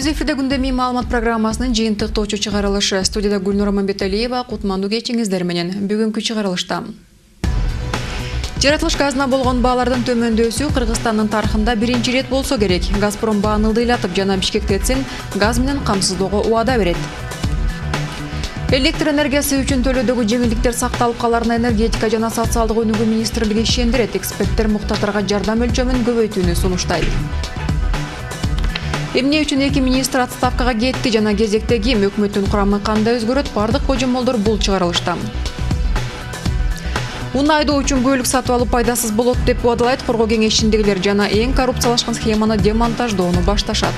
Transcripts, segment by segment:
Түз эфирде күндемий маалымат программасынын жыйынтык тоочу чыгарылышы. Студияда Гүлнур Аманбеталиева, кутмандуу кечиңиздер менен. Бүгүнкү чыгарылышта жаратылыш газына болгон баалардын төмөндөсү Кыргызстандын тарыхында биринчи ирет болсо керек. Газпром бааны ылдыйлатып жана Бишкек ТЭЦин газ менен камсыздоого убада берет. Электр энергиясы үчүн төлөөдөгү жеңилдиктер сакталып каларын энергетика жана социалдык өнүгүү министрлиги ишендирет. Эксперттер муктаждарга жардам өлчөмүн көбөйтүүнү сунуштайт. Эмне үчүн эки министр отставкага кетти жана кезекте ким, өкмөттүн курамы кандай өзгөрөт, бардык божомолдор бул чыгарылышта. Уну айдоо үчүн көлүк сатып алуу пайдасыз болот деп убадалайт коргоо кеңешиндегилер жана эң коррупциялашкан схеманы демонтаждоону башташат.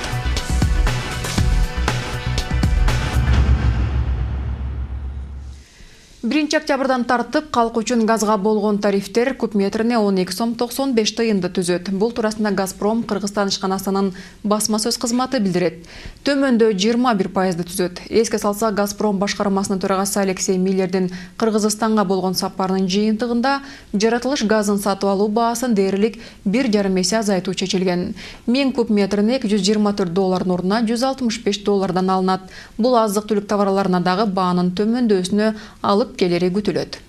1 октябрдан тартып калк үчүн газга болгон тарифтер куб метрине 12 сом 95 тыйынды түзөт. Бул туурасында Газпром Кыргызстан ишканасынын басма сөз кызматы билдирет. Төмөндө 21% түзөт. Эске салсак, Газпром башкармасынын төрагасы Алексей Миллердин Кыргызстанга болгон сапарынын жыйынтыгында жаратылыш газын сатып алуу баасын дээрлик 1,5 эсе азайтуу чечилген. 1000 куб метрине $224 ордуна $165 алынат. Бул азык-түлүк товарларына дагы баанын төмөндөсүнө алып келери күтүлөт.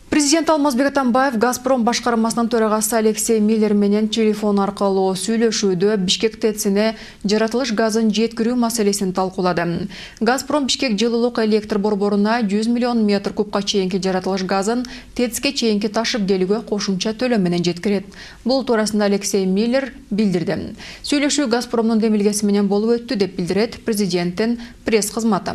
Президент Алмазбек Атамбаев Газпром башкармасынын төрагасы Алексей Миллер менен телефон аркылуу сүйлөшүүдө Бишкек ТЭЦине жаратылыш газын жеткирүү маселесин талкуулады. Газпром Бишкек жылуулук электр борборуна 100 миллион метр кубка чейинки жаратылыш газын ТЭЦке чейинки ташып келүүгө кошумча төлөм менен жеткирет. Бул туурасында Алексей Миллер билдирди. Сүйлөшүү Газпромдун демилгеси менен болуп өттү деп билдирет президенттин пресс кызматы.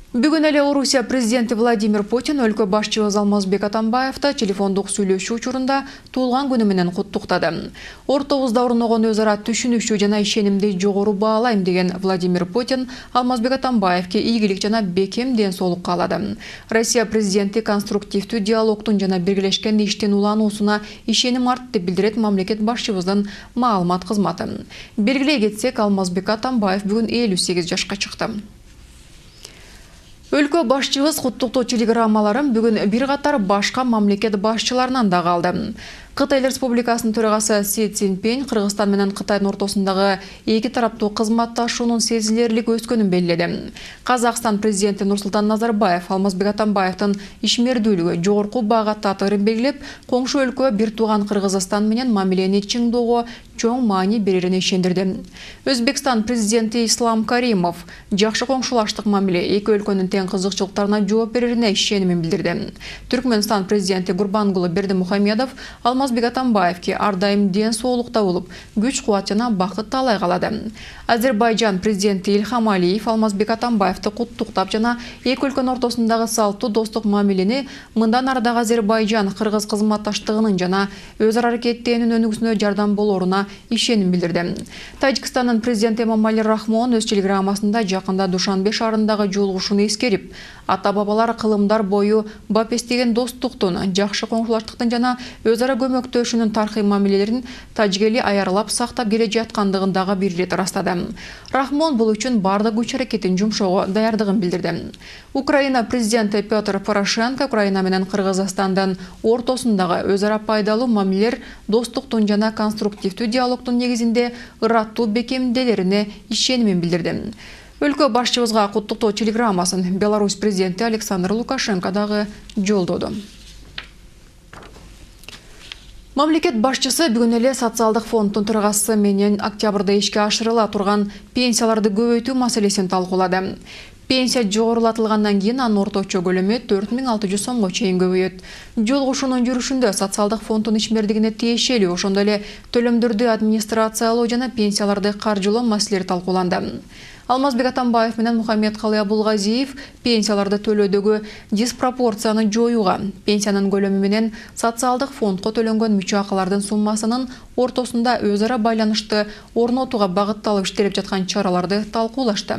Бүгүн эле Орусия президенти Владимир Путин өлкө башчыбыз Алмазбек Атамбаевди телефондук сүйлөшүү учурунда туулган күнү менен куттуктады. Ортобузда орногон өз ара түшүнүшүү жана ишенимди жогору баалайм деген Владимир Путин Алмазбек Атамбаевге ийгилик жана бекем ден соолук каалады. Россия президенти конструктивдүү диалогтун жана биргелешкен иштин улануусуна ишеним артты деп билдирет мамлекет башчыбыздын маалымат кызматы. Белгилей кетсек, Алмазбек Атамбаев бүгүн 58 жашка чыкты. Өлкө башчыбыз куттуктоо телеграммаларын бүгүн бир катар башка мамлекет башчыларынан да алды. Кытай Республикасынын төрагасы Си Цзиньпин Кыргызстан менен Кытайдын ортосундагы эки тараптуу кызматташуунун сезилерлик өскөнүн белгиледи. Казакстан президенти Нурсултан Назарбаев Алмазбек Атамбаевдин ишмердүүлүгү жогорку баага татырын белгилеп, коңшу өлкө бир тууган Кыргызстан менен мамилени чыңдоого чоң маани берерин ишендирди. Өзбекстан президенти Ислам Каримов жакшы коңшулаштык мамиле эки өлкөнүн тең кызыкчылыктарына жооп берерине ишенимин билдирди. Түркмөнстан президенти Гурбангулы Бердимухамедов Алмазбек Атамбаевке ар дайым ден соолукта болуп, күч-кубат жана бакыт таалай калады. Азербайжан президенти Ильхам Алиев Алмазбек Атамбаевди куттуктап жана эки өлкөнүн ортосундагы салттуу достук мамилени мындан ары дагы Азербайжан кыргыз кызматташтыгынын жана өз ара аракеттенүүнүн өнүгүүсүнө жардам болоруна ишеним билдирди. Тажикстандын президенти Эмомали Рахмон өз телеграммасында жакында Душанбе шаарындагы жолугушууну эскерип, ата-бабалар кылымдар бою бап эстеген достуктун, жакшы коңшулаштыктын жана өз ара көмөктөшүүнүн тарыхый мамилелерин тажикели аярлап сактап келе жаткандыгын дагы бир ирет ырастады. Рахмон бул үчүн бардык күч аракетин жумшоого даярдыгын билдирди. Украина президенти Петр Порошенко Украина менен Кыргызстандын ортосундагы өз ара пайдалуу мамилелер достуктун жана конструктивдүү диалогтун негизинде ыраттуу бекемделерине ишенимин билдирди. Өлкө башчыбызга куттуктоо телеграммасын Беларусь президенти Александр Лукашенко дагы жолдоду. Мамлекет башчысы бүгүн эле социалдык фонддун төрагасы менен октябрда ишке ашырыла турган пенсияларды көбөйтүү маселесин талкуулады. Пенсия жогорулатылгандан кийин анын орточо көлөмү 4600 сомго чейин көбөйөт. Жолугушуунун жүрүшүндө социалдык фонддун ишмердигине тиешелүү, ошондой эле төлөмдөрдү администрациялоо жана пенсияларды каржылоо маселелери талкууланды. Алмазбек Атамбаев менен Мухаммед Калый Абулгазиев пенсияларды төлөөдөгү диспропорцияны жоюуга, пенсиянын көлөмү менен социалдык фондко төлөнгөн мүчө акылардын суммасынын ортосунда өз ара байланышты орнотууга багытталып иштелип жаткан чараларды талкуулашты.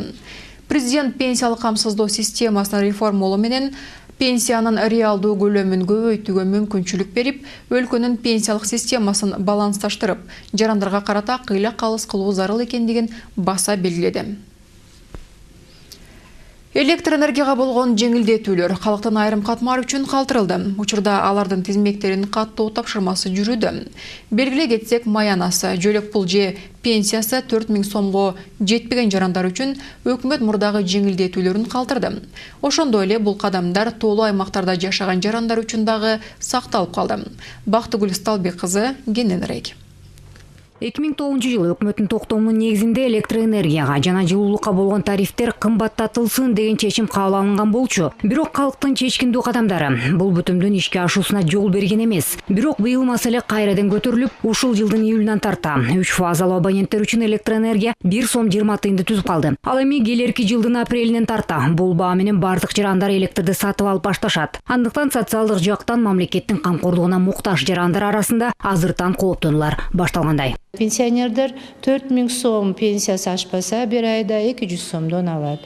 Президент пенсиялык камсыздоо системасын реформалоо менен пенсиянын реалдуу көлөмүн көбөйтүүгө мүмкүнчүлүк берип, өлкөнүн пенсиялык системасын балансташтырып, жарандарга карата кыйла калыс кылуу зарыл экендигин баса белгиледи. Электр энергияга болгон жеңилдетүүлөр калктын айрым катмары үчүн калтырылды. Учурда алардын тизмектерин каттоо тапшырмасы жүрүүдө. Белгилей кетсек, маянасы, жөлөк пул же пенсиясы 4000 сомго жетпеген жарандар үчүн өкмөт мурдагы жеңилдетүүлөрүн калтырды. Ошондой эле бул кадамдар тоолуу аймактарда жашаган жарандар үчүн дагы сакталып калды. Бактыгүл Сталбек кызы кененирээк. 2009 жылы өкмөттүн токтомунун негизинде электр энергияга жана жылуулукка болгон тарифтер кымбаттатылсын деген чечим кабыл алынган болчу. Бирок калктын чечкиндүү кадамдары бул бүтүмдүн ишке ашуусуна жол берген эмес. Бирок быйыл маселе кайрадан көтөрүлүп, ушул жылдын июлунан тарта 3 фазалуу абоненттер үчүн электр энергия 1 сом 20 тыйынды түзүп калды. Ал эми келерки жылдын апрелинен тарта бул баа менен бардык жарандар электрди сатып алып башташат. Андыктан социалдык жактан мамлекеттин камкордугуна муктаж жарандар арасында азыртан кооптонуулар башталгандай. Пенсионердер 4000 сом пенсиясы ашпаса, bir айда 200 сомдон алат.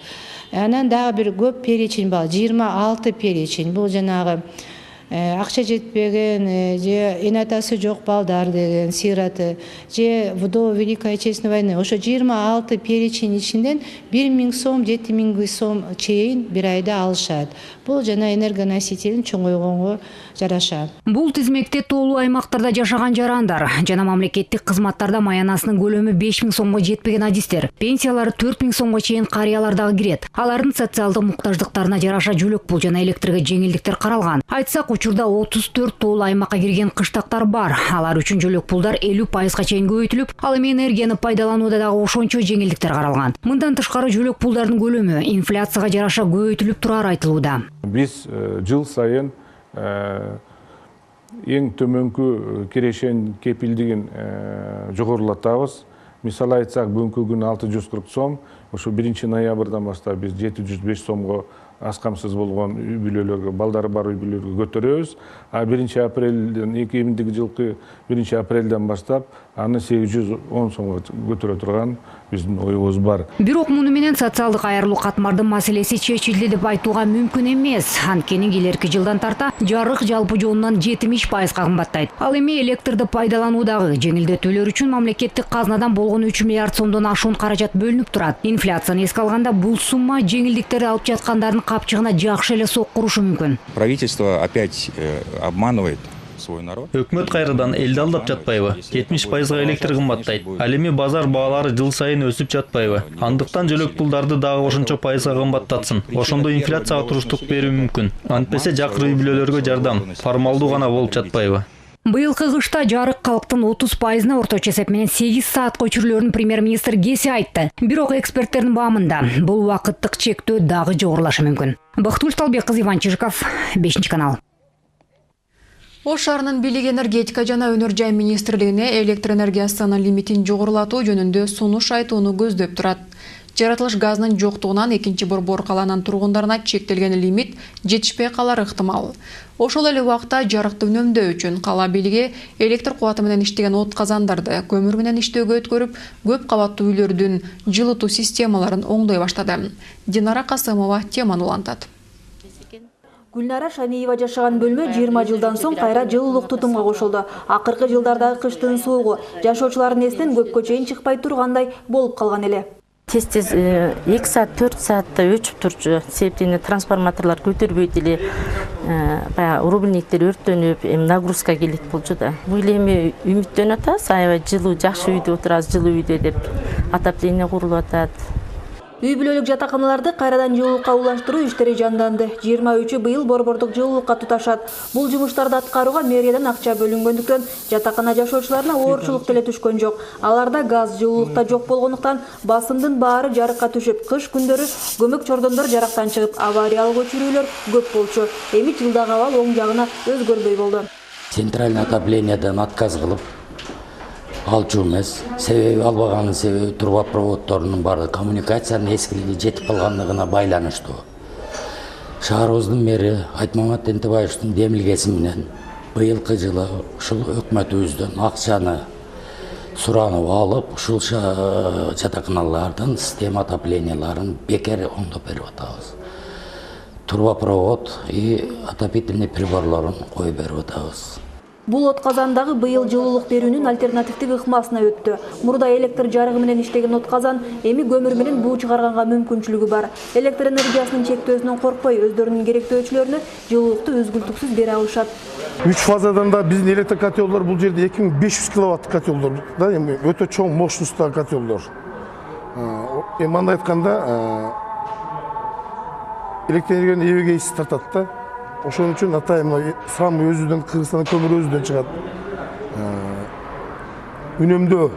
Анан дагы бир көп перечень бар, 26 перечень. Бул жанагы акча жетпеген, же энатасы жок балдар деген, сираты, же вдовы Великой Отечественной войны. Ошо 26 перечень ичинден 1000 сом, 7000 сом чейин bir айда алышат. Бул жана энергоносителин чоңойгонго жараша. Бул тизмекте тоолуу аймактарда жашаган жарандар жана мамлекеттик кызматтарда маянасынын көлөмү 5000 сомго жетпеген адистер, пенсиялары 4000 сомго чейин карыялар дагы кирет. Алардын социалдык муктаждыктарына жараша жөлөк пул жана электрге жеңилдиктер каралган. Айтсак, учурда 34 тоолуу аймакка кирген кыштактар бар. Алар үчүн жөлөк пулдар 50% чейин көбөйтүлүп, ал эми энергияны пайдаланууда дагы ошончо жеңилдиктер каралган. Мындан тышкары жөлөк пулдардын көлөмү инфляцияга жараша көбөйтүлүп турары айтылууда. Биз жыл сайын эң төмөнкү кирешен кепилдигин жогорулатабыз. Мисалы айтсак, бүгүнкү күнү 640 сом, ошо 1 ноябрдан баштап биз 705 сомго аз камсыз болгон үй бүлөлөргө, балдары бар үй бүлөлөргө көтөрөбүз. А 1 апрелден 2000 жылкы 1 апрелден баштап аны 810 сомго көтөрө турган биздин оюбуз бар. Бирок муну менен социалдык айырылуу катмардын маселеси чечилди деп айтууга мүмкүн эмес. Анткени келерки жылдан тарта жарык жалпы жонунан 70% кымбаттайт. Ал эми электрди пайдалануудагы жеңилдетүүлөр үчүн мамлекеттик казнадан болгон 3 миллиард сомдон ашуун каражат бөлүнүп турат. Инфляцияны эске алганда бул сумма жеңилдиктерди алып жаткандардын капчыгына жакшы эле соккурушу мүмкүн. Правительство опять обманывает свой народ. Өкмөт кайрадан элди алдап жатпайбы? 70% электр кымбаттайт. Ал эми базар баалары жыл сайын өсүп жатпайбы? Андыктан жөлөк пулдарды дагы ошончо пайызга кымбаттатсын. Ошондо инфляцияга туруштук берүү мүмкүн. Антпесе жакыр үй бүлөлөргө жардам формалдуу гана болуп жатпайбы? Быйылкы кышта жарык калктын 30%-на орточо эсеп менен 8 саатка өчүрүлөрүн премьер-министр кесе айтты. Бирок эксперттердин баамында бул убакыттык чектөө дагы жогорулашы мүмкүн. Бактыгүл Сталбек кызы, Иван Чижиков, 5 канал. Ош шаарынын бийлик энергетика жана өнөр жай министрлигине электр энергиясынын лимитин жогорулатуу жөнүндө сунуш айтууну көздөп турат. Жаратылыш газынын жоктугунан экинчи борбор каланын тургундарына чектелген лимит жетишпей калары ыктымал. Ошол эле убакта жарыкты үнөмдөө үчүн кала бийлиги электр кубаты менен иштеген от казандарды көмүр менен иштөөгө өткөрүп, көп кабаттуу үйлөрдүн жылытуу системаларын оңдой баштады. Динара Касымова теманы улантат. Гүлнара Шаниева жашаган бөлмө 20 жылдан соң кайра жылуулук тутумга кошулду. Акыркы жылдардагы кыштын суугу жашоочулардын эсинен көпкө чейин чыкпай тургандай болуп калган эле. Тез-тез 2 саат, 4 саатта өчүп турчу. Себептен трансформаторлор көтөрбөйт эле. Баягы рубильниктер өрттөнүп, нагрузка келет болчу да. Бул эми үмүттөнүп атабыз, аябай жылуу, жакшы үйдө отурабыз, жылуу үйдө деп отопление курулуп атат. Үй бүлөлүк жатаканаларды кайрадан жылуулукка улаштыруу иштери жанданды. 23 быйыл борбордук жылуулукка туташат. Бул жумуштарды аткарууга мэриядан акча бөлүнгөндүктөн жатакана жашоочуларына оорчулук деле түшкөн жок. Аларда газ жылуулукта жок болгондуктан басымдын баары жарыкка түшүп, кыш күндөрү көмөк чордондор жарактан чыгып, авариялык өчүрүүлөр көп болчу. Эми жылдагы абал оң жагына өзгөрбөй болду. Центральный отопленияден отказ кылып алчу эмес. Себеби албаганын себеби трубопроводдордун баары коммуникациянын эскилиги жетип калгандыгына байланыштуу. Шаарыбыздын мэри Айтмамат Энтебаевдин демилгеси менен быйылкы жылы ушул өкмөтүбүздөн акчаны суранып алып, ушул жатаканалардын система отопленияларын бекер оңдоп берип атабыз. Трубопровод и отопительный приборлорун коюп берип атабыз. Бул отказандагы быйыл жылуулук берүүнүн альтернативдик ыкмасына өттү. Мурда электр жарыгы менен иштеген отказан эми көмүр менен буу чыгарганга мүмкүнчүлүгү бар. Электр энергиясынын чектөөсүнөн коркпой өздөрүнүн керектөөчүлөрүнө жылуулукту үзгүлтүксүз бере алышат. 3 фазадан да биздин электр котелдор бул жерде 2500 киловатт котелдор да, эми өтө чоң мощносттагы котелдор. Эми анда айтканда электр энергияны эбеге эси тартат да. Ошон үчүн атайын самый өзүдөн Кыргызстандын көмүрү өзүдөн чыгат. Үнөмдөө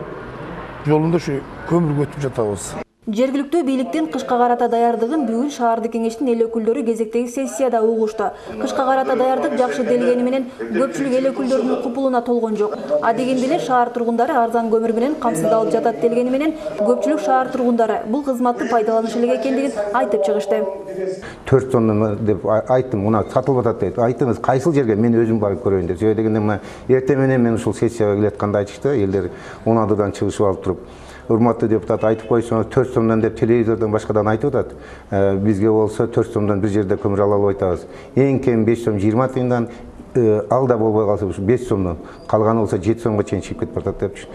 жолунда ушу көмүргө өтүп жатабыз. Жергиликтүү бийликтин кышка карата даярдыгын бүгүн шаардык кеңештин эл өкүлдөрү кезектеги сессияда угушту. Кышка карата даярдык жакшы делгени менен көпчүлүк эл өкүлдөрүнүн купулуна толгон жок. А дегенде эле шаар тургундары арзан көмүр менен камсыздалып жатат делгени менен көпчүлүк шаар тургундары бул кызматты пайдаланыш элек экендигин айтып чыгышты. 4 сомдон деп айттым, мына сатылып атат дейт. Айтыңыз, кайсыл жерге мен өзүм барып көрөйүн деп. Себеби дегенде эртең менен мен ушул сессияга келатканда айтышты, элдер 10-дан чыгышып алып туруп. Урматтуу депутат, айтып койсоңуз 4 сомдон деп телевизордон башкадан айтып атат. Бизге болсо 4 сомдон бир жерде көмүр ала албай атабыз. Эң кем 5 сом 20 тыйындан алда болбой калса ушу 5 сомдон, калганы болсо 7 сомго чейин чыгып кетип атат депчи.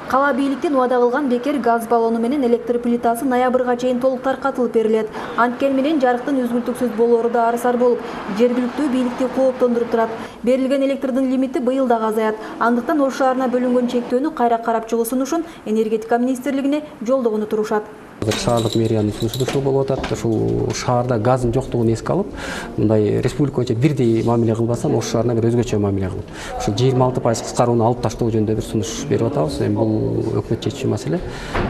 Кала бийликтен убада кылган бекер газ баллону менен электр плитасы ноябрга чейин толук таркатылып берилет. Анткени менен жарыктын үзгүлтүксүз болоору да арсар болуп, жергиликтүү бийликти кооптондуруп турат. Берилген электрдин лимити быйыл да азаят. Андыктан Ош шаарына бөлүнгөн чектөөнү кайра карап чыгуу сунушун энергетика министрлигине жолдогону турушат. Шаардык мэриянын сунушу болуп атат. Ушул шаарда газдын жоктугун эске алып, мындай республика боюнча бирдей мамиле кылбастан Ош шаарына бир өзгөчө мамиле кылып, ушул 26% кыскарууну алып таштоо жөнүндө бир сунуш берип атабыз. Эми бул өкмөт чечүү маселе.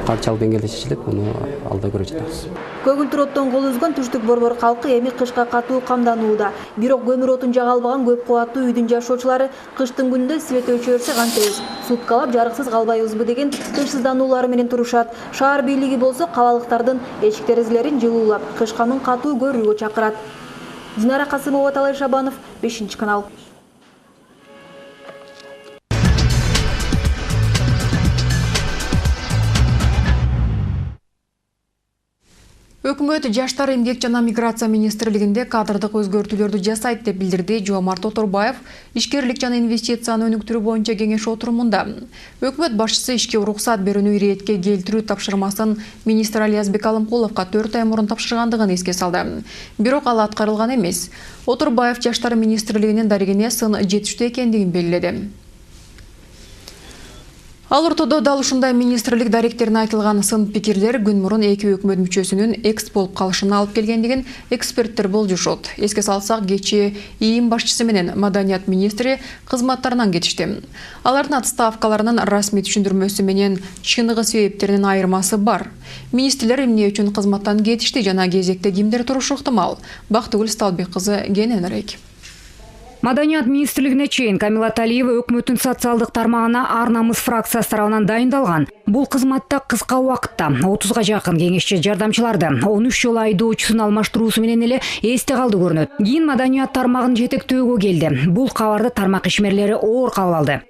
Канчалык деңгээлде чечилет, муну алда көрүп жатабыз. Көгүлтүр оттон кол үзгөн Түштүк Борбор калкы эми кышка катуу камданууда. Бирок көмүр отун жага албаган көп кубаттуу үйдүн жашоочулары кыштын күнүндө свет өчүрсө кантебиз, суткалап жарыксыз калбайбызбы деген тынчсыздануулары менен турушат. Шаар бийлиги болсо калалыктардын эшик терезелерин жылуулап, кышканын катуу көрүүгө чакырат. Динара Касымова, Талай Шабанов, 5-канал. Өкмөт Жаштар, эмгек жана миграция министрлигинде кадрдык өзгөртүүлөрдү жасайт деп билдирди Жомарт Оторбаев ишкерлик жана инвестицияны өнүктүрүү боюнча кеңеш отурумунда. Өкмөт башчысы ишке уруксат берүүнү иретке келтирүү тапшырмасын министр Алиязбек Алымкуловго 4 ай мурун тапшыргандыгын эске салды. Бирок ал аткарылган эмес. Оторбаев Жаштар министрлигинин дарегине сын жетиштүү экендигин белгиледи. Ал ортодо дал ушундай министрлик даректерине айтылган сын пикирлер күн мурун эки өкмөт мүчөсүнүн экс болуп калышына алып келгендигин эксперттер болжушот. Эске салсак, кечээ ИИМ башчысы менен маданият министри кызматтарынан кетишти. Алардын отставкаларынын расмий түшүндүрмөсү менен чыныгы себептеринин айырмасы бар. Министрлер эмне үчүн кызматтан кетишти жана кезекте кимдер турушу ыктымал? Бактыгүл Сталбек кызы кененирээк. Маданият министрлигине чейин Камила Талиева өкмөттүн социалдык тармагына ар намыс фракциясы тарабынан дайындалган. Бул кызматта кыска убакытта 30га жакын кеңешчи жардамчыларды 13 жолу айдоочусун алмаштыруусу менен эле эсте калды көрүнөт. Кийин маданият тармагын жетектөөгө келди. Бул кабарды тармак ишмерлери оор кабыл алды.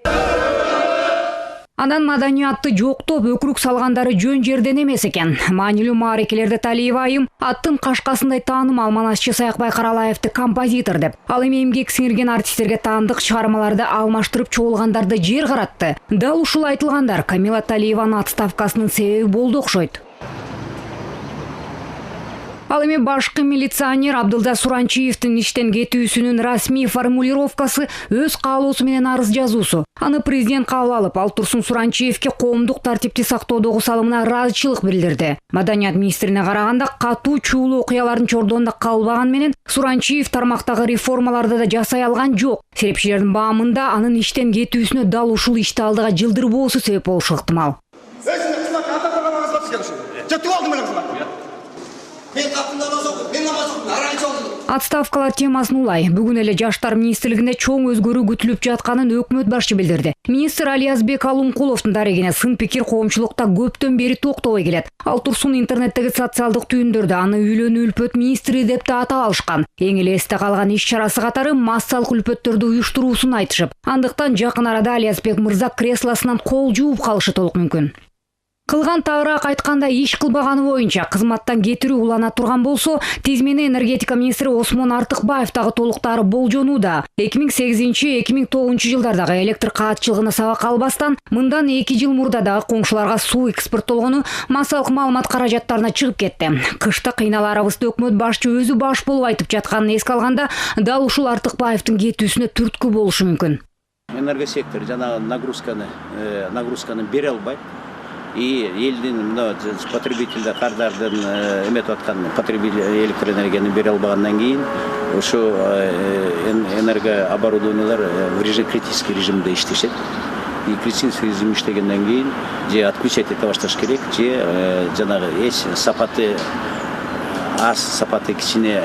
Андан маданиятты жоктоп өкүрүк салгандары жөн жерден эмес экен. Маанилүү маарекелерде Талиева айым аттын кашкасындай таанымал манасчы Саякбай Каралаевди композитор деп, ал эми эмгек сиңирген артисттерге таандык чыгармаларды алмаштырып чогулгандарды жер каратты. Дал ушул айтылгандар Камила Талиеванын отставкасынын себеби болду окшойт. Ал эми башкы милиционер Абдылда Суранчиевдин иштен кетүүсүнүн расмий формулировкасы өз каалоосу менен арыз жазуусу. Аны президент кабыл алып, Алтурсун Суранчиевге коомдук тартипти сактоодогу салымына ыраазычылык билдирди. Маданият министрине караганда катуу чуулуу окуялардын чордонунда калбаган менен Суранчиев тармактагы реформаларды да жасай алган жок. Серепчилердин баамында анын иштен кетүүсүнө дал ушул ишти алдыга жылдырбоосу себеп болушу ыктымал. Отставкалар темасын улай бүгүн эле Жаштар министрлигинде чоң өзгөрүү күтүлүп жатканын өкмөт башчы билдирди. Министр Алиязбек Алымкуловдун дарегине сын пикир коомчулукта көптөн бери токтобой келет. Ал Турсун интернеттеги социалдык түйүндөрдө аны үйлөнүү үлпөт министри деп да атап алышкан. Эң эле эсте калган иш чарасы катары массалык үлпөттөрдү уюштуруусун айтышып, андыктан жакын арада Алиязбек мырза креслосунан кол жууп калышы толук мүмкүн. Кылган тагыраак айтканда иш кылбаганы боюнча кызматтан кетирүү улана турган болсо, тез менен энергетика министри Осмон Артыкбаев дагы толуктары болжонууда. 2008-2009 жылдардагы электр каатчылыгына сабак албастан, мындан 2 жыл мурда дагы коңшуларга суу экспорттолгону массалык маалымат каражаттарына чыгып кетти. Кышта кыйналарыбызды өкмөт башчы өзү баш болуп айтып жатканын эске алганда, дал ушул Артыкбаевдин кетүүсүнө түрткү болушу мүмкүн. Энергосектор жанагы нагрузканы бере албайт. И елдин потребителдер кардардын эметип аткан электроэнергияны бере албагандан кийин ошо энергооборудованиялар в критический режимде иштешет. И критический режим иштегенден кийин же отключать эте башташ керек, же жанагы эч сапаты аз, сапаты кичине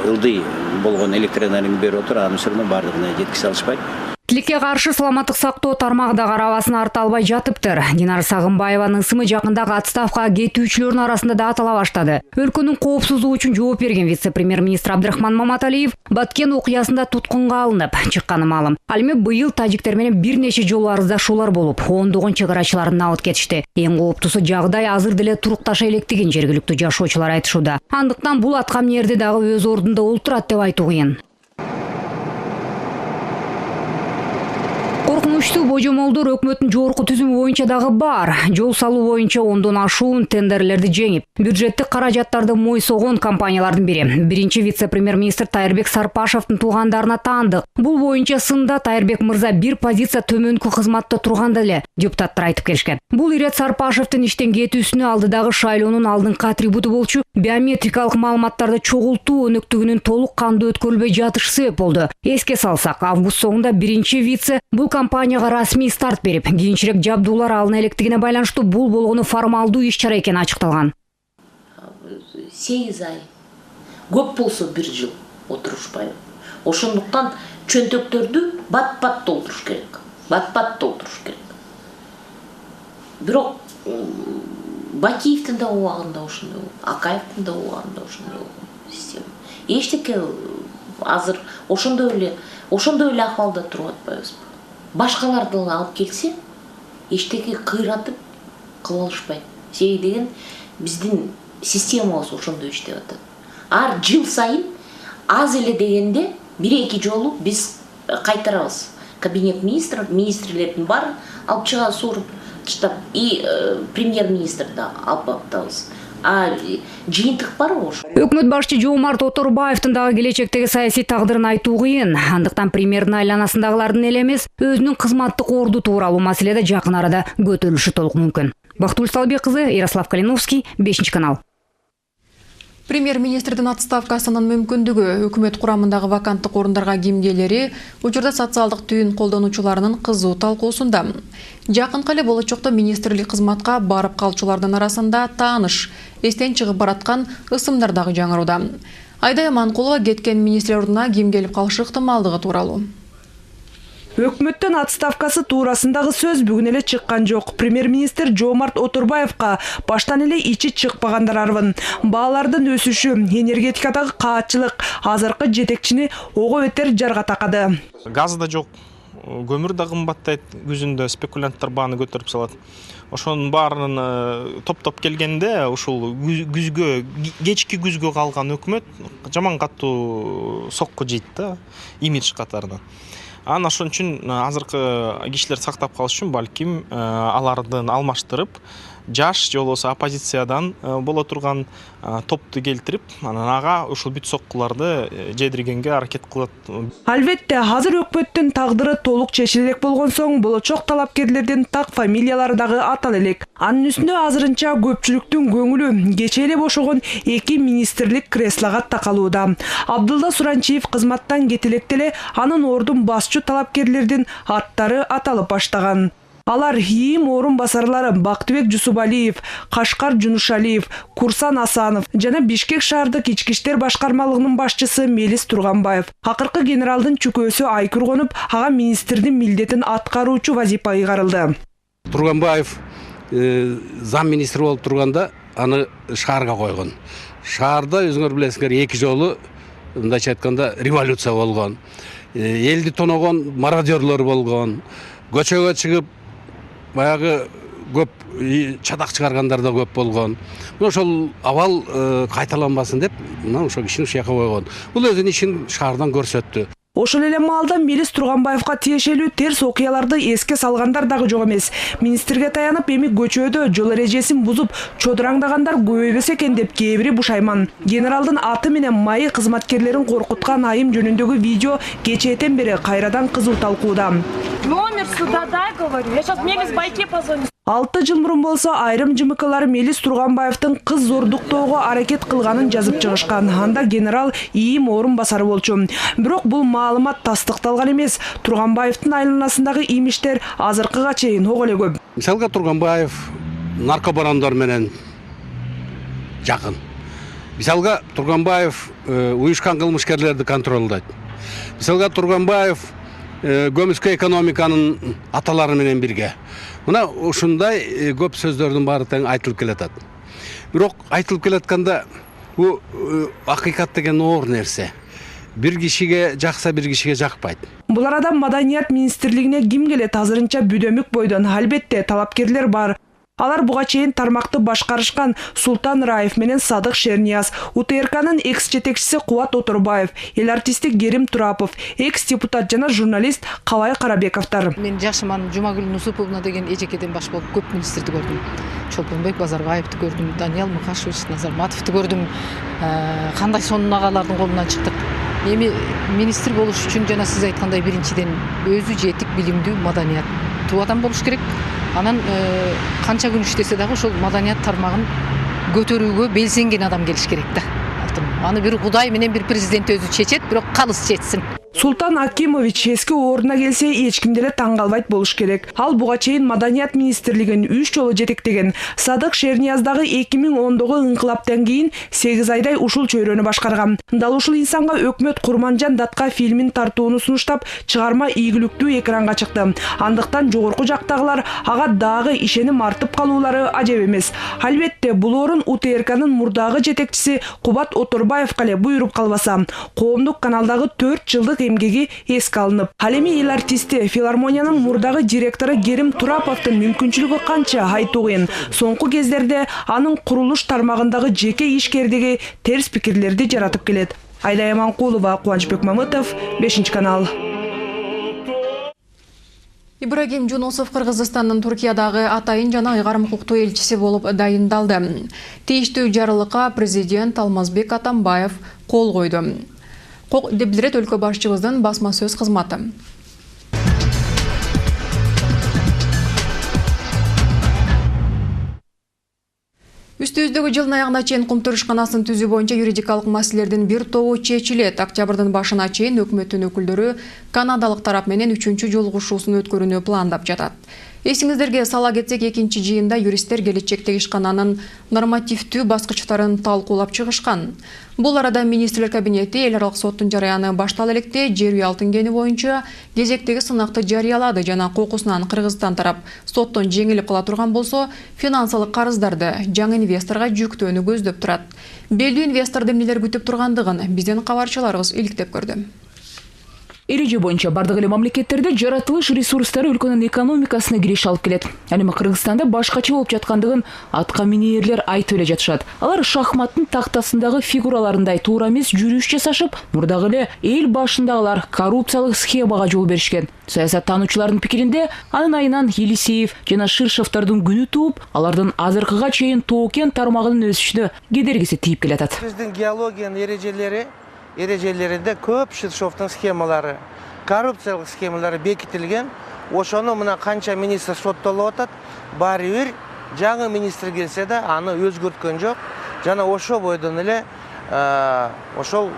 ылдый болгон электроэнергияны берип отуруп, анын сөзүнө бардыгына жеткизе алышпайт. Тилекке каршы саламаттык сактоо тармагы да карабасын арта албай жатыптыр. Динара Сагынбаеванын ысымы жакындагы отставкага кетүүчүлөрдүн арасында да атала баштады. Өлкөнүн коопсуздугу үчүн жооп берген вице-премьер-министр Абдрахман Маматалиев Баткен окуясында туткунга алынып чыкканы маалым. Ал эми быйыл тажиктер менен бир нече жолу арыздашуулар болуп, ондогон чек арачыларын абыт кетишти. Эң кооптусу жагдай азыр деле турукташа электигин жергиликтүү жашоочулар айтышууда. Андыктан бул аткамнерди дагы өз ордунда олтурат деп айтуу кыйын. Коркунучтуу божомолдор өкмөттүн жогорку түзүмү боюнча дагы бар. Жол салуу боюнча 10дон ашуун тендерлерди жеңип, бюджеттик каражаттарды мойсогон компаниялардын бири. Биринчи вице-премьер-министр Тайырбек Сарпашевдин туугандарына таандык. Бул боюнча сында Тайырбек мырза бир позиция төмөнкү кызматта турганда эле депутаттар айтып келишкен. Бул ирет Сарпашевдин иштен кетүүсүнө алдыдагы шайлоонун алдыңкы атрибуту болчу биометрикалык маалыматтарды чогултуу өнөктүгүнүн толук кандуу өткөрүлбөй жатышы себеп болду. Эске салсак, август соңунда биринчи вице бул компанияга расмий старт берип, кийинчерээк жабдуулар алына электигине байланыштуу бул болгону формалдуу иш-чара экени ачыкталган. 8 ай көп болсо 1 жыл отурушпайбы. Ошондуктан чөнтөктөрдү бат-бат толтуруш керек. Бат-бат толтуруш керек. Бирок Бакиевдин да убагында ошондой болду, Акаевдин да убагында ошондой болду система. Эчтеке азыр ошондой эле акыбалда туруп атпайбызбы? Башкаларды алып келсе, эчтеке кыйратып кыла алышпайт. Себеби деген биздин системабыз ошондой иштеп атат. Ар жыл сайын аз эле дегенде 1-2 жолу биз кайтарабыз. Кабинет министрлердин баарын алып чыгабыз, сууруп таштап, и премьер-министр да алып атабыз. Жыйынтык барбы ошо? Өкмөт башчы Жоомарт Оторбаевдин дагы келечектеги саясий тагдырын айтуу кыйын. Андыктан премьердин айланасындагылардын эле эмес, өзүнүн кызматтык орду тууралуу маселеде жакын арада көтөрүлүшү толук мүмкүн. Бактылуу Салбек кызы, Ярослав Калиновский, 5-канал. Премьер-министрдин отставкасынын мүмкүндүгү, өкмөт курамындагы ваканттык орундарга кимделери учурда социалдык түйүн колдонуучуларынын кызуу талкуусунда. Жакынкы эле болочокто министрлик кызматка барып калчулардын арасында тааныш, эстен чыгып бараткан ысымдар дагы жаңырууда. Айдай Манкулова кеткен министр ордуна ким келип калышы ыктымалдыгы тууралуу. Өкмөттүн отставкасы туурасындагы сөз бүгүн эле чыккан жок. Премьер-министр Жоомарт Оторбаевга баштан эле ичи чыкпагандар арбын. Баалардын өсүшү, энергетикадагы каатчылык азыркы жетекчини ого бетер жарга такады. Газ да жок, көмүр да кымбаттайт, күзүндө спекулянттар бааны көтөрүп салат. Ошонун баарынын топтоп келгенде ушул күзгө, кечки күзгө калган өкмөт жаман катуу сокку жейт да, имидж катарынан. Ошон үчүн азыркы кишилер сактап калыш үчүн балким алардын алмаштырып, жаш же болбосо оппозициядан боло турган топту келтирип, анан ага ушул бүт соккуларды жедиргенге аракет кылат. Албетте, азыр өкмөттүн тагдыры толук чечиле элек болгон соң, болочок талапкерлердин так фамилиялары дагы атала элек. Анын үстүнө азырынча көпчүлүктүн көңүлү кече эле бошогон 2 министрлик креслого такалууда. Абдулла Суранчиев кызматтан кете электе эле анын ордун басчу талапкерлердин аттары аталып баштаган. Алар ИИМ орун басарлары Бактыбек Жусубалиев, Кашкар Жунушалиев, Курсан Асанов жана Бишкек шаардык ички иштер башкармалыгынын башчысы Мелис Турганбаев. Акыркы генералдын чүкөөсү Айкүр конуп, ага министрдин милдетин аткаруучу вазипа ыйгарылды. Турганбаев зам министр болуп турганда аны шаарга койгон. Шаарда өзүңөр билесиңер 2 жолу мындайча айтканда революция болгон. Элди тоногон мародерлор болгон. Көчөгө чыгып баягы көп чатак чыгаргандар да көп болгон. Ошол абал кайталанбасын деп мына ошол кишини ушул жака койгон. Бул өзүнүн ишин шаардан көрсөттү. Ошол эле маалда Мелис Турганбаевга тиешелүү терс окуяларды эске салгандар дагы жок эмес. Министрге таянып, эми көчөдө жол эрежесин бузуп чодураңдагандар көбөйбөс экен деп кээ бири бушайман. Генералдын аты менен майы кызматкерлерин коркуткан айым жөнүндөгү видео кечээден бери кайрадан кызуу талкууда. Номер суда дай, говорю. Я сейчас Мелис байке позвоню. 6 жыл мурун болсо айрым жымыкалар Мелис Турганбаевдин кыз зордуктоого аракет кылганын жазып чыгышкан. Анда генерал ИИМ орун басары болчу. Бирок бул маалымат тастыкталган эмес. Турганбаевдин айланасындагы имиштер азыркыга чейин ого эле көп. Мисалга Турганбаев наркобарондор менен жакын. Мисалга Турганбаев уюшкан кылмышкерлерди контролдойт. Мисалга Турганбаев көмүскө экономиканын аталары менен бирге. Мына ушундай көп сөздөрдүн баары тең айтылып келатат. Бирок айтылып келатканда бул акыйкат деген оор нерсе. Бир кишиге жакса, бир кишиге жакпайт. Бул арада Маданият министрлигине ким келет? Азырынча бүдөмүк бойдон. Албетте талапкерлер бар. Алар буга чейин тармакты башкарышкан Султан Раев менен Садык Шернияз, УТРКнын экс-жетекчиси Кубат Оторбаев, эл артисти Керим Турапов, экс-депутат жана журналист Кабай Карабековдор. Мен жакшыман Жумагүл Нусуповна деген эжекеден баш болуп көп министрди көрдүм. Чолпонбек Базарбаевди көрдүм, Даниал Мукашевич Назарматовду көрдүм. Кандай сонун агалардын колунан чыктык. Эми министр болуш үчүн жана сиз айткандай биринчиден өзү жетик билимдүү маданият адам болуш керек. Анан канча күн иштесе дагы ошол маданият тармагын көтөрүүгө белсенген адам келиш керек да. Аны бир Кудай менен бир президент өзү чечет, бирок калыс чечсин. Султан Акимович эски ордуна келсе эч ким деле таң калбайт болуш керек. Ал буга чейин Маданият министрлигин 3 жолу жетектеген. Садык Шернияздагы 2010-догу ыңкылаптан кийин 8 айдай ушул чөйрөнү башкарган. Дал ушул инсанга өкмөт Курманжан датка фильмин тартууну сунуштап, чыгарма ийгиликтүү экранга чыкты. Андыктан жогорку жактагылар ага дагы ишеним артып калуулары ажеп эмес. Албетте бул орун УТРКнын мурдагы жетекчиси Кубат Оторбаевга эле буйруп калбаса, коомдук каналдагы 4 жылдык эмгеги эске алынып. Ал эми эл артисти филармониянын мурдагы директору Керим Тураповдун мүмкүнчүлүгү канча айтуу кыйын. Соңку кездерде анын курулуш тармагындагы жеке ишкердиги терс пикирлерди жаратып келет. Айдай Аманкулова, Кубанычбек Мамытов, 5-канал. Ибрагим Жунусов Кыргызстандын Туркиядагы атайын жана ыйгарым укуктуу элчиси болуп дайындалды. Тийиштүү жарылыкка президент Алмазбек Атамбаев кол койду. Деп билдирет өлкө башчыбыздын басма сөз кызматы. Үстүбүздөгү жылдын аягына чейин кумтурушканасын түзүү боюнча юридикалык маселелердин бир тобу чечилет. Октябрдын башына чейин өкмөттүн өкүлдөрү канадалык тарап менен 3-чү жолугушуусун өткөрүүнү пландап жатат. Эсиңиздерге сала кетсек, экинчи жыйында юристтер келечектеги ишкананын нормативдүү баскычтарын талкуулап чыгышкан. Бул арада министрлер кабинети эл аралык соттун жарыяны баштала электе жер үй алтын кени боюнча кезектеги сынакты жарыялады жана кокусунан Кыргызстан тарап соттон жеңилип кала турган болсо, финансылык карыздарды жаңы инвесторго жүктөөнү көздөп турат. Белдүү инвесторду эмнелер күтүп тургандыгын биздин кабарчыларыбыз иликтеп көрдү. Эреже боюнча бардык эле мамлекеттерде жаратылыш ресурстары өлкөнүн экономикасына кириш алып келет. Ал эми Кыргызстанда башкача болуп жаткандыгын атка минээрлер айтып эле жатышат. Алар шахматтын тактасындагы фигураларындай туура эмес жүрүш жасашып, мурдагы эле эл башындагылар коррупциялык схемага жол беришкен. Саясаттануучулардын пикиринде анын айынан Елисеев жана Ширшовдордун күнү тууп, алардын азыркыга чейин тоокен тармагынын өсүшүнө кедергиси тийип келатат. Биздин геологиянын эрежелеринде көп Ширшовдун схемалары, коррупциялык схемалары бекитилген. Ошону мына канча министр соттолуп атат, баары бир жаңы министр келсе да аны өзгөрткөн жок. Жана ошо бойдон эле ошол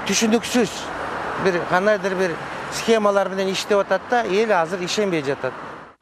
түшүнүксүз бир кандайдыр бир схемалар менен иштеп атат да, эл азыр ишенбей жатат.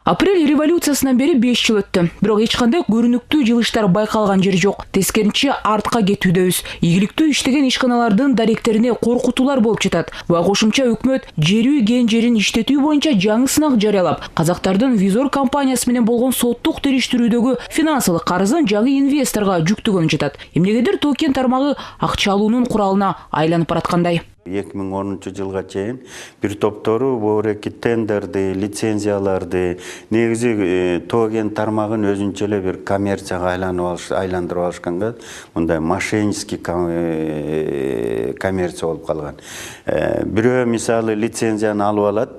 Апрель революциясынан бери 5 жыл өттү. Бирок эч кандай көрүнүктүү жылыштар байкалган жери жок. Тескеринче артка кетүүдөбүз. Ийгиликтүү иштеген ишканалардын даректерине коркутуулар болуп жатат. Буга кошумча өкмөт жер үй кен жерин иштетүү боюнча жаңы сынак жарыялап, казактардын Визор компаниясы менен болгон соттук териштирүүдөгү финансылык карызын жаңы инвесторго жүктөгөнү жатат. Эмнегедир тоокен тармагы акча алуунун куралына айланып бараткандай. 2010 жылга чейин бир топтору бөреки тендерди, лицензияларды, негизи тоо кен тармагын өзүнчө эле бир коммерцияга айландырып алышканга, мындай мошеннический коммерция болуп калган. Бирөө мисалы лицензияны алып алат,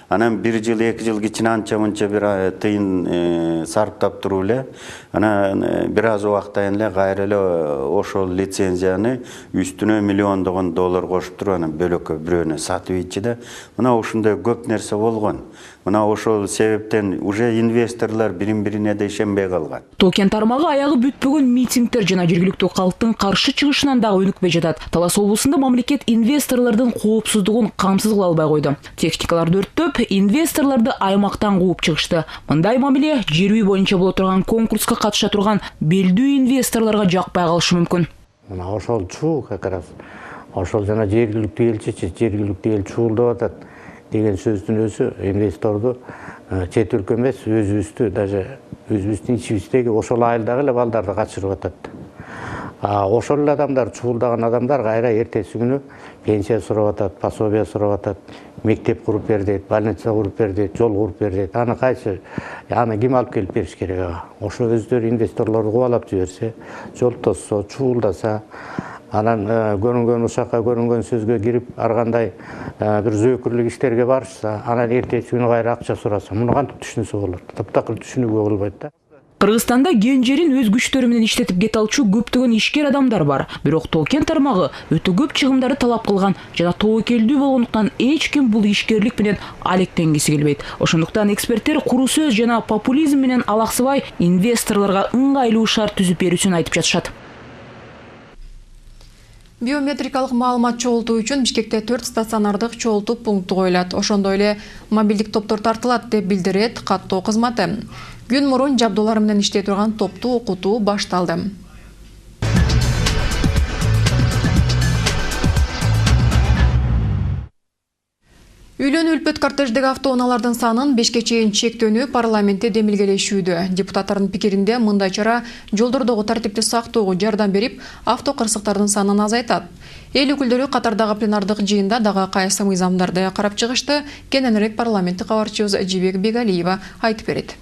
анан 1 жыл, 2 жыл кичине анча-мынча бир тыйын сарптап туруп эле, анан бир аз убактан эле кайра эле ошол лицензияны үстүнө миллиондогон доллар кошуп туруп, анан бөлөккө бирөөнө сатып ийчи да. Мына ушундай көп нерсе болгон. Мына ошол себептен уже инвесторлор бирин-бирине да ишенбей калган. Тоо-кен тармагы аягы бүтпөгөн митингдер жана жергиликтүү калктын каршы чыгышынан дагы өнүкпөй жатат. Талас облусунда мамлекет инвесторлордун коопсуздугун камсыз кыла албай койду. Техникаларды өрттөп, инвесторлорду аймактан кууп чыгышты. Мындай мамиле жер үй боюнча боло турган конкурска катыша турган белдүү инвесторлорго жакпай калышы мүмкүн. Мына ошол чуу как раз ошол жана жергиликтүү эл чуулдап атат деген сөздүн өзү инвесторду чет өлкө эмес, өзүбүздү, даже өзүбүздүн ичибиздеги ошол айылдагы эле балдарды качырып атат. Ошол эле адамдар, чуулдаган адамдар кайра эртеси күнү пенсия сурап атат, пособие сурап атат, мектеп куруп бер дейт, больница куруп бер дейт, жол куруп бер дейт. Аны кайсы, аны ким алып келип бериш керек ага? Ошо өздөрү инвесторлорду кубалап жиберсе, жол тосса, чуулдаса, анан көрүнгөн ушакка көрүнгөн сөзгө кирип, ар кандай бир зөөкүрлүк иштерге барышса, анан эртеси күнү кайра акча сураса, муну кантип түшүнүсө болот? Таптакыр түшүнүүгө болбойт да. Кыргызстанда кен жерин өз күчтөрү менен иштетип кете алчу көптөгөн ишкер адамдар бар. Бирок тоо-кен тармагы өтө көп чыгымдарды талап кылган жана тобокелдүү болгондуктан эч ким бул ишкерлик менен алектенгиси келбейт. Ошондуктан эксперттер куру сөз жана популизм менен алаксыбай инвесторлорго ыңгайлуу шарт түзүп берүүсүн айтып жатышат. Биометрикалык маалымат чогултуу үчүн Бишкекте 4 стационардык чогултуу пункту коюлат. Ошондой эле мобилдик топтор тартылат деп билдирет каттоо кызматы. Күн мурун жабдуулар менен иштей турган топту окутуу башталды. Үйлөнүү үлпөт кортеждеги автоунаалардын санын 5ке чейин чектөөнү парламентте демилгелешүүдө. Депутаттардын пикиринде мындай чара жолдордогу тартипти сактоого жардам берип, автокырсыктардын санын азайтат. Эл өкүлдөрү катардагы пленардык жыйында дагы кайсы мыйзамдарды карап чыгышты. Кененирээк парламенттик кабарчыбыз Жибек Бегалиева айтып берет.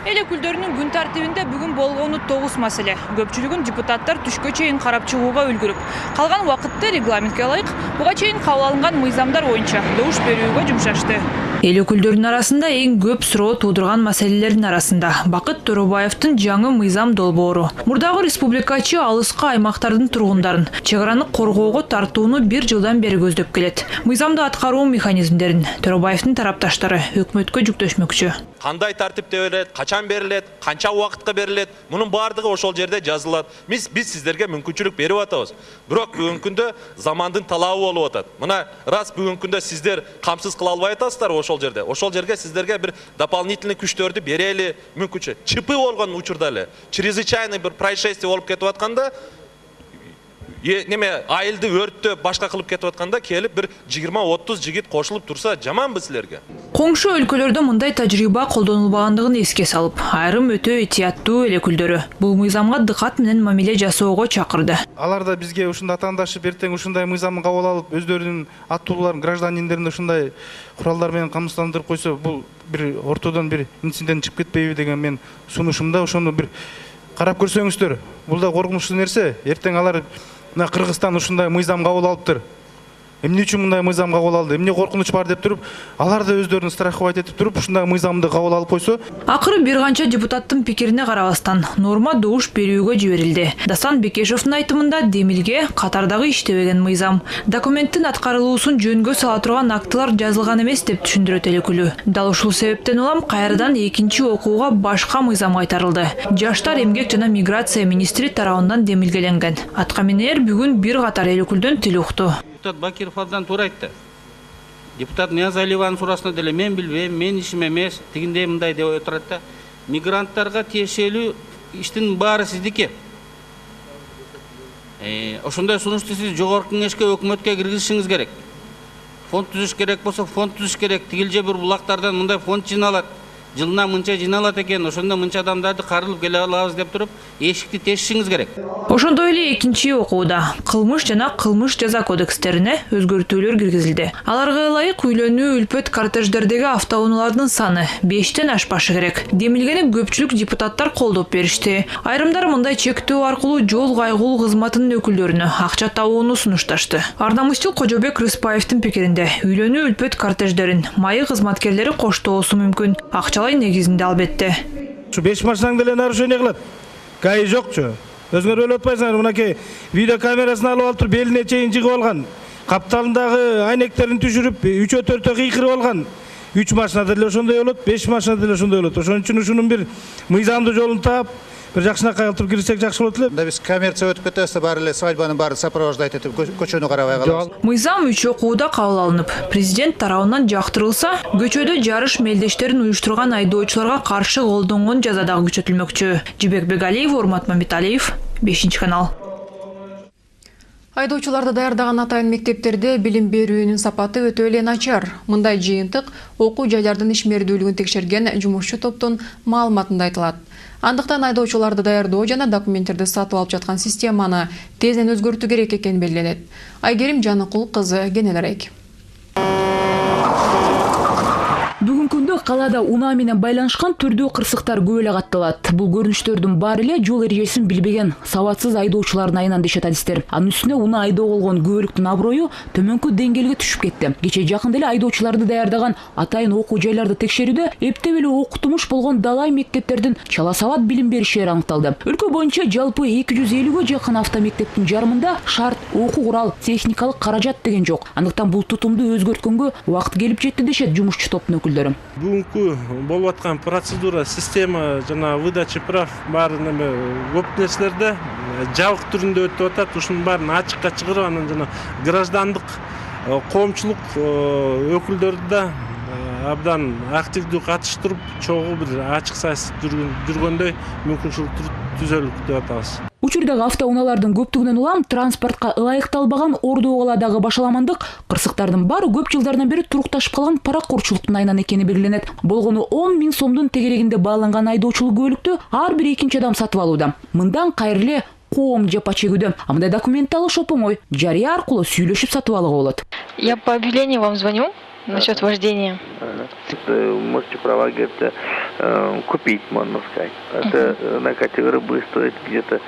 Эл өкүлдөрүнүн күн тартибинде бүгүн болгону 9 маселе. Көпчүлүгүн депутаттар түшкө чейин карап чыгууга үлгүрүп, калган убакытты регламентке ылайык буга чейин кабыл алынган мыйзамдар боюнча добуш берүүгө жумшашты. Эл өкүлдөрүнүн арасында эң көп суроо туудурган маселелердин арасында Бакыт Торобаевдин жаңы мыйзам долбоору. Мурдагы республикачы алыскы аймактардын тургундарын чек араны коргоого тартууну 1 жылдан бери көздөп келет. Мыйзамды аткаруу механизмдерин Торобаевдин тарапташтары өкмөткө жүктөшмөкчү. Кандай тартипте берилет, качан берилет, канча убакытка берилет, мунун баардыгы ошол жерде жазылат. Биз сиздерге мүмкүнчүлүк берип атабыз. Бирок бүгүнкү күндө замандын талабы болуп атат. Мына рас бүгүнкү күндө сиздер камсыз кыла албай атасыздар ошол жерде. Ошол жерге сиздерге бир дополнительный күчтөрдү берели, мүмкүнчө. Чипы болгон учурда эле, чрезвычайный бир происшествие болуп кетип атканда, неме айылды өрттө башка кылып кетип атканда келип бир 20-30 жигит кошулуп турса жаманбы силерге? Коңшу өлкөлөрдө мындай тажрыйба колдонулбагандыгын эске салып, айрым өтө этияттуу эл өкүлдөрү бул мыйзамга дыкат менен мамиле жасоого чакырды. Алар да бизге ушундай атаандашып, эртең ушундай мыйзамды кабыл алып, өздөрүнүн аттууларын, граждандиндерин ушундай куралдар менен камсыздандырып койсо, бул бир ортодон бир инцидент чыгып кетпейби деген мен сунушумда ошону бир карап көрсөңүздөр. Бул да коркунучтуу нерсе. Эртең алар мына Кыргызстан ушундай мыйзам кабыл алыптыр. Эмне үчүн мындай мыйзам кабыл алды? Эмне коркунуч бар деп туруп, алар да өздөрүнүн страховать этип туруп, ушундай мыйзамды кабыл алып койсо. Акыры бир канча депутаттын пикирине карабастан норма добуш берүүгө жиберилди. Дасан Бекешевдин айтымында демилге катардагы иштебеген мыйзам. Документтин аткарылуусун жөнгө сала турган актылар жазылган эмес деп түшүндүрөт эл өкүлү. Дал ушул себептен улам кайрадан экинчи окууга башка мыйзам кайтарылды. Жаштар, эмгек жана миграция министри тарабынан демилгеленген. Аткаминер бүгүн бир катар эл өкүлдөн тил укту. Депутат Бакиров абдан туура айтты. Депутат Ниязалиеванын суурасында деле мен билбейм, мен ишим эмес, тигиндей мындай деп отурат да. Мигранттарга тиешелүү иштин баары сиздики. Ошондой сунушту сиз жогорку кеңешке, өкмөткө киргизишиңиз керек. Фонд түзүш керек болсо, фонд түзүш керек. Тигилже бир булактардан мындай фонд жиналат. жылына мынча жиналат экен, ошондо мынча адамдарды карылып келе алабыз деп туруп, эшикти тешишиңиз керек. Ошондой эле экинчи окууда кылмыш жана кылмыш жаза кодекстерине өзгөртүүлөр киргизилди. Аларга ылайык үйлөнүү үлпөт кортеждердеги автоунаалардын саны 5тен ашпашы керек. Демилгени көпчүлүк депутаттар колдоп беришти. Айрымдар мындай чектөө аркылуу жол кайгылуу кызматынын өкүлдөрүнө акча табууну сунушташты. Ардамыстил Кожобек Рыспаевдин пикиринде үйлөнүү үлпөт кортеждерин майы кызматкерлери коштоосу мүмкүн. Акчалай негизинде албетте. 5 машинаң деле нарушение кылат. Гаи жокчу. Өзүңөр өлүп атпайсыңар, мынакей видео камерасын алып алып туруп белине чейин жыгып алган. Капталындагы айнектерин түшүрүп, 3-4 кыйкырып алган. 3 машина деле ошондой болот, 5 машина деле ошондой болот. Ошон үчүн ушунун бир мыйзамдуу жолун таап, бир жакшынакай кылып кирсек жакшы болот эле. Да биз коммерция өтүп кетебиз, баары эле свадьбаны баары сопровождать этип көчөнү карабай калабыз. Мыйзам 3 окууда кабыл алынып, президент тарабынан жактырылса, көчөдө жарыш мелдештерин уюштурган айдоочуларга каршы колдонгон жаза дагы күчөтүлмөкчү. Жибек Бегалиев, Урмат Мамбеталиев, 5-канал. Айдоочуларды даярдаган атайын мектептерде билим берүүнүн сапаты өтө эле начар. Мындай жыйынтык окуу жайлардын ишмердүүлүгүн текшерген жумушчу топтун маалыматында айтылат. Андыктан айдоочуларды даярдоо жана документтерди сатып алып жаткан системаны тезинен өзгөртүү керек экени белгиленет. Айгерим Жаныкул кызы кенелерек. Бүгүнкү күндө калаада унаа менен байланышкан түрдүү кырсыктар көп эле катталат. Бул көрүнүштөрдүн баары эле жол эрежесин билбеген сабатсыз айдоочулардын айынан дешет адистер. Анын үстүнө унаа айдоо болгон көбөлүктүн аброю төмөнкү деңгээлге түшүп кетти. Кечээ жакында эле айдоочуларды даярдаган атайын окуу жайларды текшерүүдө эптеп эле окутумуш болгон далай мектептердин чала сабат билим беришери аныкталды. Өлкө боюнча жалпы 250ге жакын автомектептин жарымында шарт окуу курал, техникалык каражат деген жок. Андыктан бул тутумду өзгөрткөнгө убакыт келип жетти дешет жумушчу топтун өкүлдөрү. Бүгүнкү болуп аткан процедура, система жана выдача прав баары неме көп нерселерде жабык түрүндө өтүп атат. Ушунун баарын ачыкка чыгарып, анан жана граждандык коомчулук өкүлдөрү да абдан активдүү катыштырып, чогуу бир ачык сайыс жүргөндөй мүмкүнчүлүк түзөлүп деп атабыз. Учурдагы автоунаалардын көптүгүнөн улам транспортко ылайыкталбаган Ордо-Оголадагы башаламандык кырсыктардын баары көп жылдардан бери турукташып калган паракурчулуктун айынан экени белгиленет. Болгону 10 000 сомдун тегерегинде бааланган айдоочулук көлүктү ар бир экинчи адам сатып алууда. Мындан кайра эле коом жапа чегүүдө. А мындай документ алыш оңой. Жарыя аркылуу сүйлөшүп сатып алууга болот. Я по объявлению вам звоню насчет вождения. Можете права где-то купить, можно сказать. Это на категории будет стоить где-то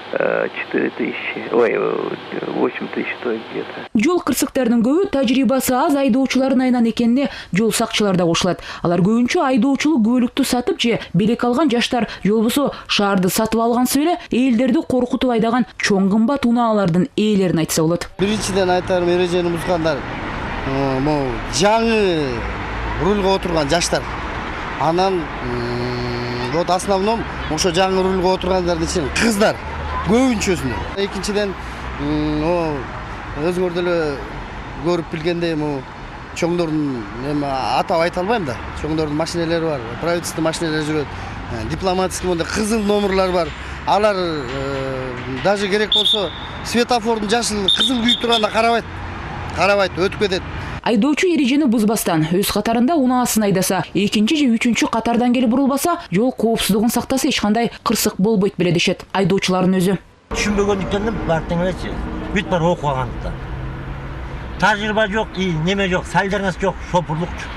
4 000, 8 000 стоит где-то. Жол кырсыктардын көбү тажрыйбасы аз айдоочулардын айынан экенине жол сакчылар да кошулат. Алар көбүнчө айдоочулук көлүктү сатып же белек алган жаштар, же болбосо шаарды сатып алгансы эле элдерди коркутуп айдаган чоң кымбат унаалардын ээлерин айтса болот. Биринчиден айтарым, эрежени бузгандар жаңы рульга отурган жаштар. Анан вот основном ошо жаңы рульга отургандардын ичинен кыздар көбүнчөсүнө. Экинчиден өзүңөр деле көрүп билгендей чоңдордун атап айта албайм да. Чоңдордун машинелери бар, правительство машинелери жүрөт. Дипломатский мындай кызыл номерлар бар. Алар даже керек болсо светофордун жашыл кызыл күйүп турганда карабайт, өтүп кетет. Айдоочу эрежени бузбастан өз катарында унаасын айдаса, экинчи же үчүнчү катардан келип бурулбаса, жол коопсуздугун сактаса эч кандай кырсык болбойт беле дешет айдоочулардын өзү. Түшүнбөгөндүктөн бартың элечи. Бүт бар окугандыктан. Тажрыйба жок, неме жок, салдерность жок, шопурлукчу.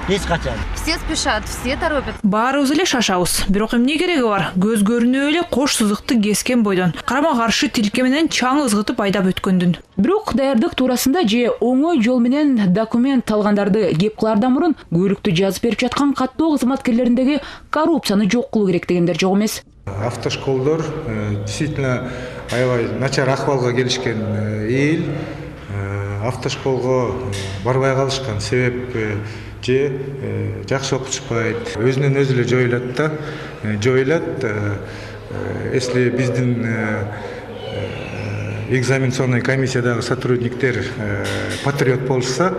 Эч качан. Все спешат, все торопят. Баарыбыз эле шашабыз. Бирок эмне кереги бар? Көз көрүнүп эле кош сызыкты кескен бойдон карама каршы тилке менен чаң ызгытып айдап өткөндүн. Бирок даярдык туурасында же оңой жол менен документ алгандарды кеп кылаардан мурун көлүктү жазып берип жаткан каттоо кызматкерлериндеги коррупцияны жок кылуу керек дегендер жок эмес. Автошколдор действительно аябай начар акыбалга келишкен эл автошколго барбай калышкан себеп же жакшы окутушпайт, өзүнөн өзү эле жоюлат. Если биздин экзаменационный комиссиядагы сотрудниктер патриот болушса,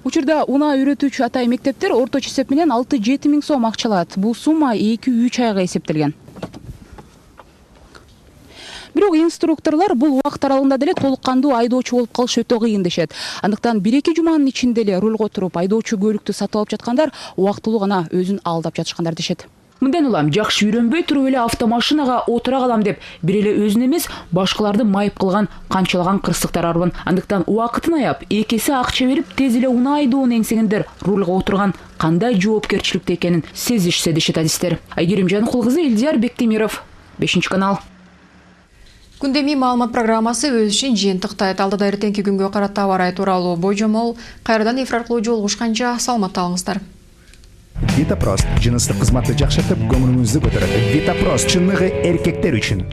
Учурда унаа үйрөтүүчү атай мектептер орточо эсеп менен 6-7 000 сом акча алат. Бул сумма 2-3 айга эсептелген. Бирок инструкторлор бул убакыт аралыгында деле толук кандуу айдоочу болуп калыш өтө кыйын дешет. Андыктан 1-2 жуманын ичинде эле рулга отуруп айдоочу көлүктү сатып алып жаткандар убактылуу гана өзүн алдап жатышкандар дешет. Мындан улам жакшы үйрөнбөй туруп эле автомашинага отура калам деп бир эле өзүн эмес башкаларды майып кылган канчалаган кырсыктар арбын. Андыктан убакытын аяп, экеси акча берип тез эле унаа айдоону эңсегендер рулга отурган кандай жоопкерчиликте экенин сезишсе дешет адистер. Айгерим Жанкул кызы, Илдияр Бектемиров, 5-канал. Күндеми маалымат программасы өз ишин жыйынтыктайт. Алдыда эртеңки күнгө карата аба ырайы тууралуу божомол, кайрадан эфир аркылуу жолугушканча саламатта калыңыздар. Витапрост жыныстык кызматты жакшыртып, көңүлүңүздү көтөрөт. Витапрост чынныгы эркектер үчүн.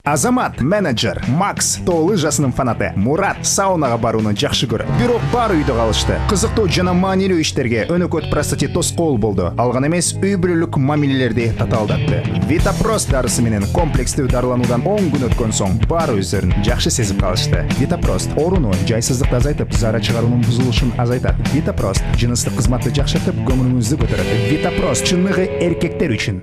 Азамат, менеджер, Макс, тоолы жасынын фанаты, Мурат саунага барууну жакшы көрөт. Бирок бар үйдө калышты. Кызыктуу жана маанилүү иштерге өнөкөт простати тоскоол болду. Алган эмес, үй бүлөлүк мамилелерди татаалдатты. Витапрост дарысы менен комплекстүү дарылануудан 10 күн өткөн соң бар өздөрүн жакшы сезип калышты. Витапрост ооруну, жайсыздыкты азайтып, зара чыгаруунун бузулушун азайтат. Витапрост жыныстык кызматты жакшыртып, көңүлүңүздү көтөрөт. Витапрост чынныгы эркектер үчүн.